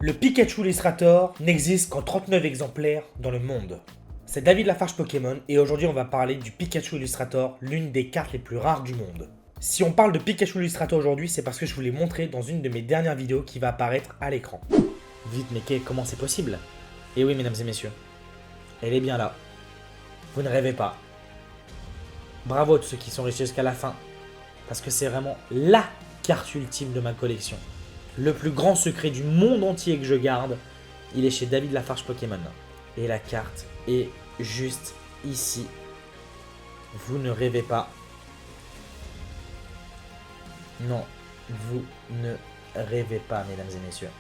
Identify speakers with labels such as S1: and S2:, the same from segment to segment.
S1: Le Pikachu Illustrator n'existe qu'en 39 exemplaires dans le monde. C'est David Lafarge Pokémon et aujourd'hui on va parler du Pikachu Illustrator, l'une des cartes les plus rares du monde. Si on parle de Pikachu Illustrator aujourd'hui, c'est parce que je vous l'ai montré dans une de mes dernières vidéos qui va apparaître à l'écran. Vite, mais comment c'est possible? Eh oui, mesdames et messieurs, elle est bien là. Vous ne rêvez pas. Bravo à tous ceux qui sont restés jusqu'à la fin, parce que c'est vraiment LA carte ultime de ma collection. Le plus grand secret du monde entier que je garde, il est chez David Lafarge Pokémon. Et la carte est juste ici. Vous ne rêvez pas. Non, vous ne rêvez pas, mesdames et messieurs.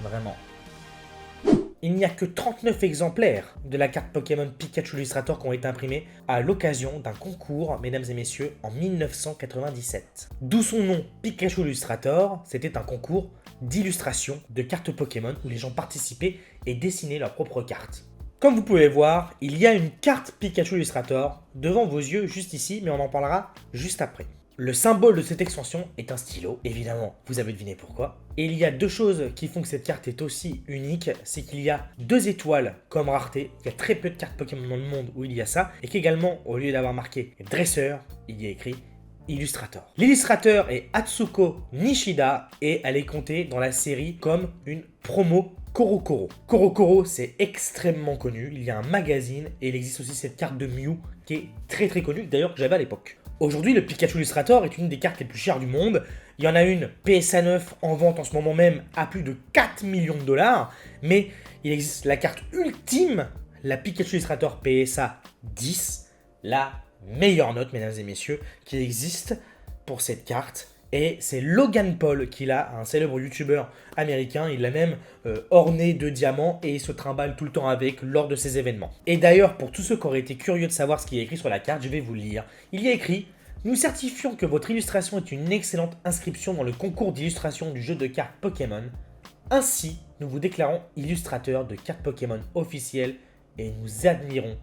S1: Vraiment. Il n'y a que 39 exemplaires de la carte Pokémon Pikachu Illustrator qui ont été imprimés à l'occasion d'un concours, mesdames et messieurs, en 1997. D'où son nom Pikachu Illustrator, c'était un concours d'illustration de cartes Pokémon où les gens participaient et dessinaient leurs propres cartes. Comme vous pouvez voir, il y a une carte Pikachu Illustrator devant vos yeux juste ici, mais on en parlera juste après. Le symbole de cette extension est un stylo, évidemment, vous avez deviné pourquoi. Et il y a deux choses qui font que cette carte est aussi unique, c'est qu'il y a 2 étoiles comme rareté, il y a très peu de cartes Pokémon dans le monde où il y a ça, et qu'également, au lieu d'avoir marqué dresseur, il y a écrit Illustrator. L'illustrateur est Atsuko Nishida, et elle est comptée dans la série comme une promo Korokoro. Korokoro, c'est extrêmement connu, il y a un magazine, et il existe aussi cette carte de Mew qui est très connue, d'ailleurs que j'avais à l'époque. Aujourd'hui, le Pikachu Illustrator est une des cartes les plus chères du monde. Il y en a une PSA 9 en vente en ce moment même à plus de 4 millions de dollars. Mais il existe la carte ultime, la Pikachu Illustrator PSA 10, la meilleure note, mesdames et messieurs, qui existe pour cette carte. Et c'est Logan Paul qui l'a, un célèbre youtubeur américain. Il l'a même orné de diamants et il se trimballe tout le temps avec lors de ses événements. Et d'ailleurs, pour tous ceux qui auraient été curieux de savoir ce qui est écrit sur la carte, je vais vous le lire. Il y a écrit « Nous certifions que votre illustration est une excellente inscription dans le concours d'illustration du jeu de cartes Pokémon. Ainsi, nous vous déclarons illustrateur de cartes Pokémon officielles et nous admirons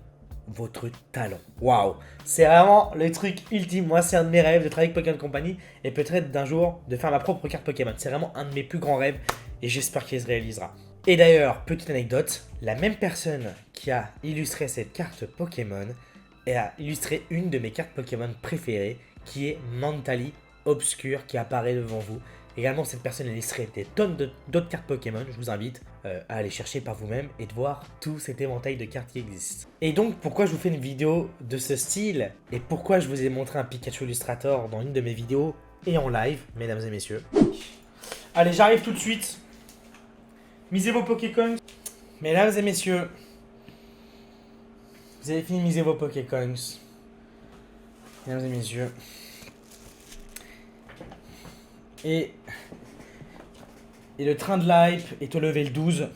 S1: votre talent. » Waouh, c'est vraiment le truc ultime. Moi, c'est un de mes rêves de travailler avec Pokémon Company et peut-être d'un jour de faire ma propre carte Pokémon. C'est vraiment un de mes plus grands rêves et j'espère qu'il se réalisera. Et d'ailleurs, petite anecdote, la même personne qui a illustré cette carte Pokémon a illustré une de mes cartes Pokémon préférées qui est Mentally Obscure qui apparaît devant vous. Également, cette personne a illustré des tonnes d'autres cartes Pokémon. Je vous invite à aller chercher par vous-même et de voir tout cet éventail de cartes qui existent. Et donc, pourquoi je vous fais une vidéo de ce style et pourquoi je vous ai montré un Pikachu Illustrator dans une de mes vidéos et en live, mesdames et messieurs. Allez, j'arrive tout de suite. Misez vos Pokécoins. Mesdames et messieurs, vous avez fini de miser vos Pokécoins. Mesdames et messieurs. Et le train de l'hype est au level 12.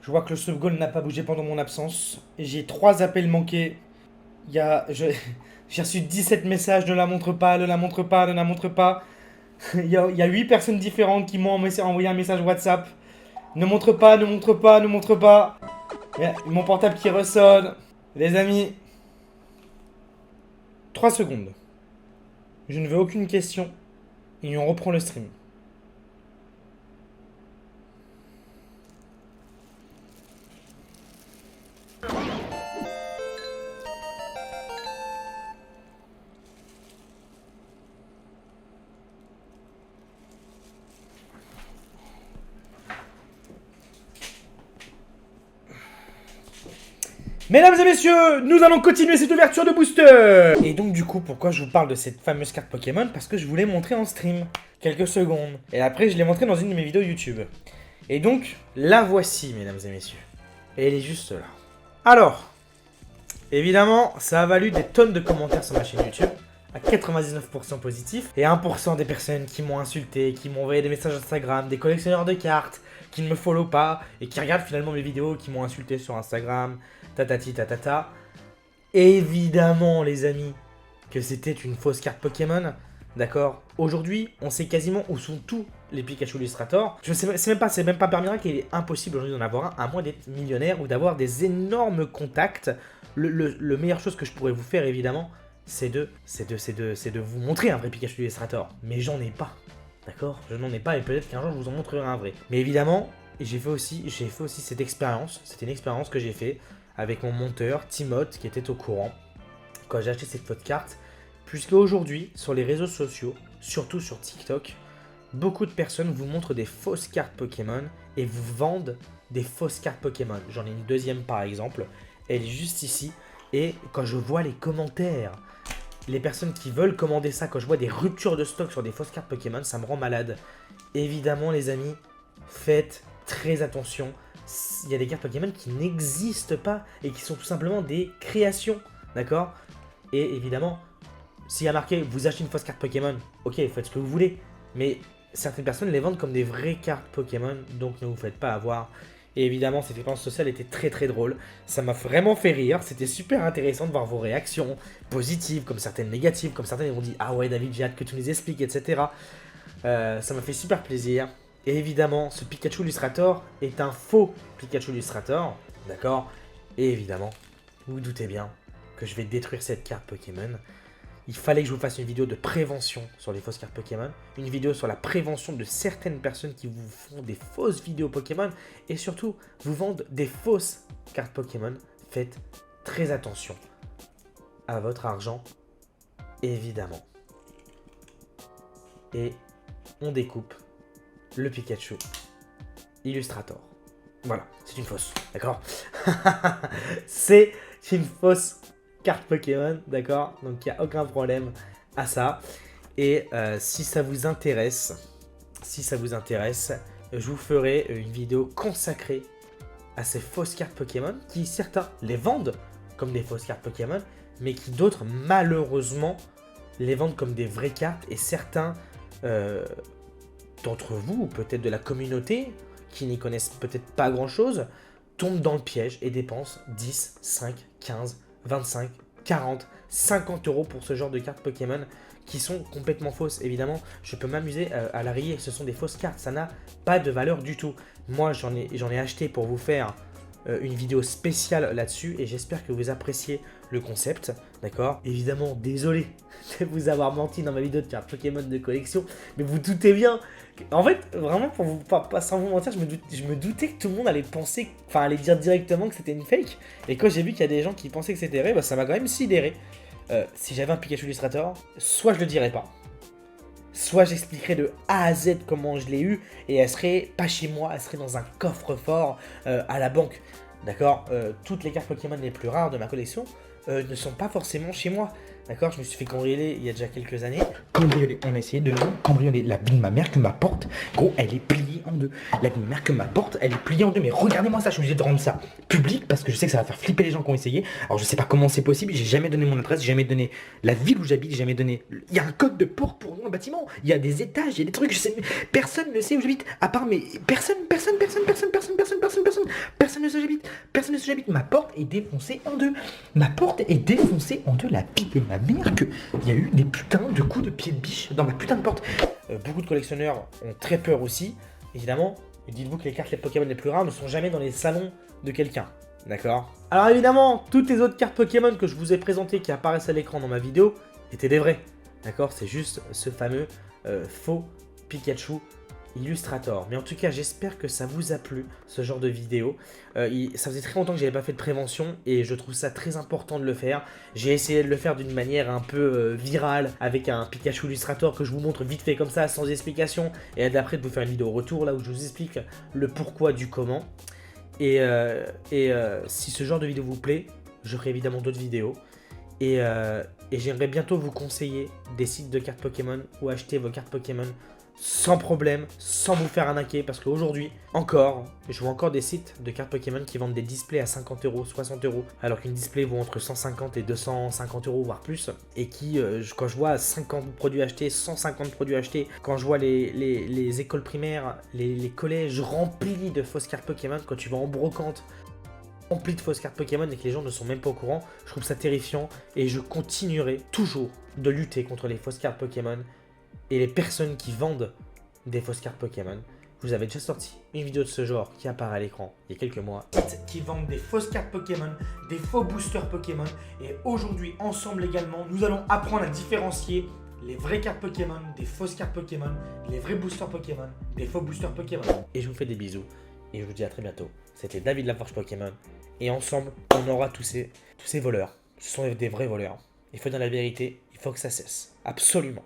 S1: Je vois que le sauvegoal n'a pas bougé pendant mon absence. J'ai 3 appels manqués. J'ai reçu 17 messages, ne la montre pas, ne la montre pas, ne la montre pas. Il y a 8 personnes différentes qui m'ont envoyé un message WhatsApp. Ne montre pas, ne montre pas, ne montre pas. Il y a mon portable qui ressonne. Les amis, 3 secondes. Je ne veux aucune question. Et on reprend le stream. Mesdames et messieurs, nous allons continuer cette ouverture de booster. Et donc du coup, pourquoi je vous parle de cette fameuse carte Pokémon? Parce que je vous l'ai montrée en stream, quelques secondes. Et après, je l'ai montrée dans une de mes vidéos YouTube. Et donc, la voici, mesdames et messieurs. Et elle est juste là. Alors, évidemment, ça a valu des tonnes de commentaires sur ma chaîne YouTube. À 99% positifs. Et 1% des personnes qui m'ont insulté, qui m'ont envoyé des messages Instagram, des collectionneurs de cartes, qui ne me follow pas, et qui regardent finalement mes vidéos, qui m'ont insulté sur Instagram, tatati tatata. Évidemment, les amis, que c'était une fausse carte Pokémon. D'accord. Aujourd'hui, on sait quasiment où sont tous les Pikachu Illustrator. Je sais, c'est même pas par miracle qu'il est impossible aujourd'hui d'en avoir un, à moins d'être millionnaire ou d'avoir des énormes contacts. Le meilleure chose que je pourrais vous faire, évidemment, c'est de vous montrer un vrai Pikachu Illustrator. Mais j'en ai pas. D'accord? Je n'en ai pas et peut-être qu'un jour je vous en montrerai un vrai. Mais évidemment, j'ai fait aussi cette expérience. C'était une expérience que j'ai fait avec mon monteur, Timoth, qui était au courant quand j'ai acheté cette fausse carte. Puisque aujourd'hui, sur les réseaux sociaux, surtout sur TikTok, beaucoup de personnes vous montrent des fausses cartes Pokémon et vous vendent des fausses cartes Pokémon. J'en ai une deuxième par exemple, elle est juste ici. Et quand je vois les commentaires, les personnes qui veulent commander ça, quand je vois des ruptures de stock sur des fausses cartes Pokémon, ça me rend malade. Évidemment les amis, faites très attention. Il y a des cartes Pokémon qui n'existent pas et qui sont tout simplement des créations. D'accord? Et évidemment, s'il y a marqué vous achetez une fausse carte Pokémon, ok, faites ce que vous voulez. Mais certaines personnes les vendent comme des vraies cartes Pokémon, donc ne vous faites pas avoir. Et évidemment, cette expérience sociale était très très drôle. Ça m'a vraiment fait rire. C'était super intéressant de voir vos réactions positives, comme certaines négatives, comme certaines ont dit ah ouais David, j'ai hâte que tu nous expliques, etc. Ça m'a fait super plaisir. Et évidemment, ce Pikachu Illustrator est un faux Pikachu Illustrator, d'accord? Et évidemment, vous vous doutez bien que je vais détruire cette carte Pokémon. Il fallait que je vous fasse une vidéo de prévention sur les fausses cartes Pokémon, une vidéo sur la prévention de certaines personnes qui vous font des fausses vidéos Pokémon et surtout vous vendent des fausses cartes Pokémon. Faites très attention à votre argent, évidemment. Et on découpe le Pikachu Illustrator. Voilà, c'est une fausse, d'accord? C'est une fausse carte Pokémon, d'accord? Donc il n'y a aucun problème à ça. Et si ça vous intéresse, je vous ferai une vidéo consacrée à ces fausses cartes Pokémon qui certains les vendent comme des fausses cartes Pokémon, mais qui d'autres malheureusement les vendent comme des vraies cartes et certains d'entre vous, ou peut-être de la communauté, qui n'y connaissent peut-être pas grand-chose, tombent dans le piège et dépensent 10, 5, 15, 25, 40, 50 € pour ce genre de cartes Pokémon qui sont complètement fausses. Évidemment, je peux m'amuser à la rayer, ce sont des fausses cartes, ça n'a pas de valeur du tout. Moi, j'en ai acheté pour vous faire une vidéo spéciale là-dessus et j'espère que vous appréciez le concept, d'accord? Évidemment, désolé de vous avoir menti dans ma vidéo de cartes Pokémon de collection, mais vous doutez bien. En fait, vraiment, pour vous, pas sans vous mentir, je me doutais que tout le monde allait penser, enfin allait dire directement que c'était une fake. Et quand j'ai vu qu'il y a des gens qui pensaient que c'était vrai, bah, ça m'a quand même sidéré. Si j'avais un Pikachu Illustrator, soit je le dirais pas, soit j'expliquerai de A à Z comment je l'ai eu, et elle serait pas chez moi, elle serait dans un coffre-fort à la banque. D'accord? Toutes les cartes Pokémon les plus rares de ma collection ne sont pas forcément chez moi. D'accord? Je me suis fait cambrioler il y a déjà quelques années.
S2: Cambrioler, on a essayé de nous cambrioler la bille de ma mère que ma porte, gros, elle est pliée en deux. La bille de ma mère que ma porte, elle est pliée en deux. Mais regardez-moi ça, je suis obligé de rendre ça public parce que je sais que ça va faire flipper les gens qui ont essayé. Alors je sais pas comment c'est possible, j'ai jamais donné mon adresse, j'ai jamais donné la ville où j'habite, j'ai jamais donné. Il y a un code de porte pour mon bâtiment, il y a des étages, il y a des trucs, je sais. Personne ne sait où j'habite, à part mes. Personne ne sait où j'habite. Personne ne sait où j'habite. Ma porte est défoncée en deux. Ma porte est défoncée en deux. La bille de ma mère que. Il y a eu des putains de coups de pied de biche dans ma putain de porte.
S1: Beaucoup de collectionneurs ont très peur aussi, évidemment. Dites-vous que les cartes les Pokémon les plus rares ne sont jamais dans les salons de quelqu'un. D'accord? Alors évidemment, toutes les autres cartes Pokémon que je vous ai présentées qui apparaissent à l'écran dans ma vidéo étaient des vrais. D'accord? C'est juste ce fameux faux Pikachu Illustrator. Mais en tout cas, j'espère que ça vous a plu, ce genre de vidéo. Ça faisait très longtemps que j'avais pas fait de prévention et je trouve ça très important de le faire. J'ai essayé de le faire d'une manière un peu virale avec un Pikachu Illustrator que je vous montre vite fait comme ça, sans explication. Et d'après de vous faire une vidéo retour là où je vous explique le pourquoi du comment. Et si ce genre de vidéo vous plaît, je ferai évidemment d'autres vidéos. Et j'aimerais bientôt vous conseiller des sites de cartes Pokémon où acheter vos cartes Pokémon sans problème, sans vous faire arnaquer, parce qu'aujourd'hui, je vois encore des sites de cartes Pokémon qui vendent des displays à 50 €, 60 €, alors qu'une display vaut entre 150 et 250 €, voire plus, et qui, quand je vois 50 produits achetés, 150 produits achetés, quand je vois les écoles primaires, les collèges remplis de fausses cartes Pokémon, quand tu vas en brocante, rempli de fausses cartes Pokémon et que les gens ne sont même pas au courant, je trouve ça terrifiant, et je continuerai toujours de lutter contre les fausses cartes Pokémon et les personnes qui vendent des fausses cartes Pokémon. Je vous avais déjà sorti une vidéo de ce genre qui apparaît à l'écran il y a quelques mois. Qui vendent des fausses cartes Pokémon, des faux boosters Pokémon. Et aujourd'hui, ensemble également, nous allons apprendre à différencier les vraies cartes Pokémon, des fausses cartes Pokémon, les vrais boosters Pokémon, des faux boosters Pokémon. Et je vous fais des bisous. Et je vous dis à très bientôt. C'était David Laforge Pokémon. Et ensemble, on aura tous ces voleurs. Ce sont des vrais voleurs. Il faut dire la vérité, il faut que ça cesse. Absolument.